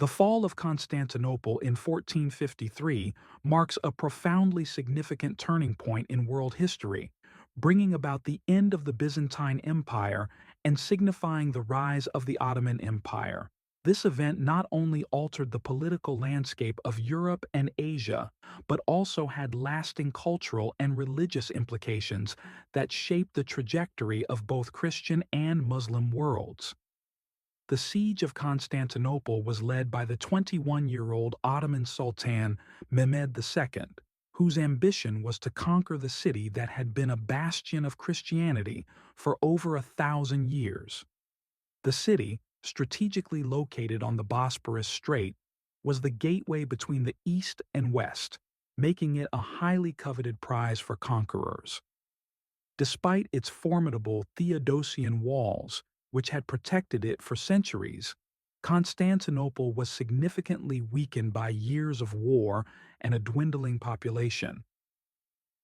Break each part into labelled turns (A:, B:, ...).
A: The fall of Constantinople in 1453 marks a profoundly significant turning point in world history, bringing about the end of the Byzantine Empire and signifying the rise of the Ottoman Empire. This event not only altered the political landscape of Europe and Asia, but also had lasting cultural and religious implications that shaped the trajectory of both Christian and Muslim worlds. The siege of Constantinople was led by the 21-year-old Ottoman Sultan Mehmed II, whose ambition was to conquer the city that had been a bastion of Christianity for over 1,000 years. The city, strategically located on the Bosporus Strait, was the gateway between the East and West, making it a highly coveted prize for conquerors. Despite its formidable Theodosian walls, which had protected it for centuries, Constantinople was significantly weakened by years of war and a dwindling population.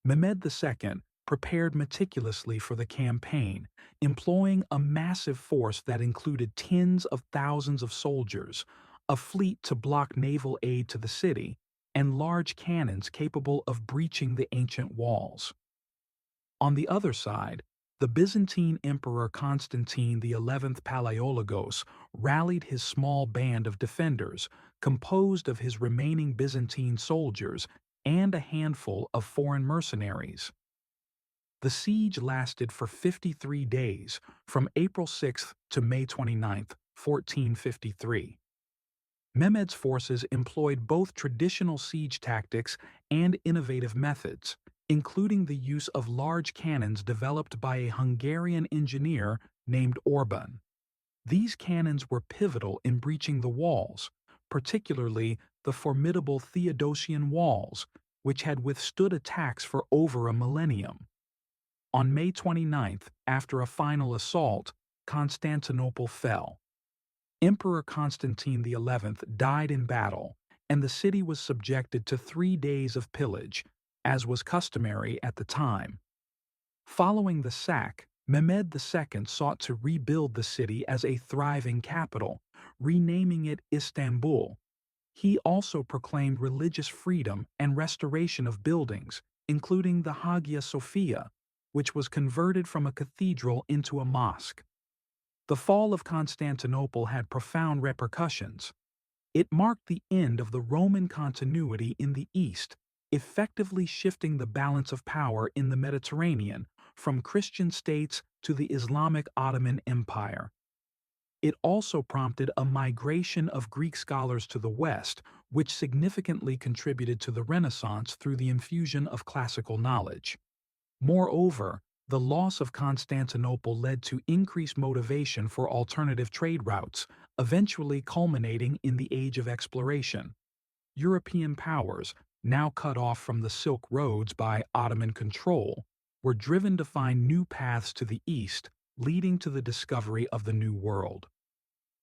A: Mehmed II prepared meticulously for the campaign, employing a massive force that included tens of thousands of soldiers, a fleet to block naval aid to the city, and large cannons capable of breaching the ancient walls. On the other side, the Byzantine Emperor Constantine XI Palaiologos rallied his small band of defenders, composed of his remaining Byzantine soldiers and a handful of foreign mercenaries. The siege lasted for 53 days, from April 6 to May 29, 1453. Mehmed's forces employed both traditional siege tactics and innovative methods, including the use of large cannons developed by a Hungarian engineer named Orban. These cannons were pivotal in breaching the walls, particularly the formidable Theodosian walls, which had withstood attacks for over a millennium. On May 29, after a final assault, Constantinople fell. Emperor Constantine XI died in battle, and the city was subjected to 3 days of pillage, as was customary at the time. Following the sack, Mehmed II sought to rebuild the city as a thriving capital, renaming it Istanbul. He also proclaimed religious freedom and restoration of buildings, including the Hagia Sophia, which was converted from a cathedral into a mosque. The fall of Constantinople had profound repercussions. It marked the end of the Roman continuity in the East, effectively shifting the balance of power in the Mediterranean from Christian states to the Islamic Ottoman Empire. It also prompted a migration of Greek scholars to the West, which significantly contributed to the Renaissance through the infusion of classical knowledge. Moreover, the loss of Constantinople led to increased motivation for alternative trade routes, eventually culminating in the Age of Exploration. European powers, now cut off from the Silk Roads by Ottoman control, were driven to find new paths to the east, leading to the discovery of the New World.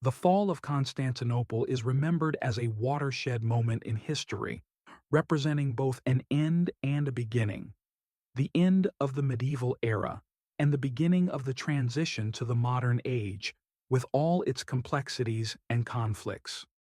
A: The fall of Constantinople is remembered as a watershed moment in history, representing both an end and a beginning. The end of the medieval era, and the beginning of the transition to the modern age, with all its complexities and conflicts.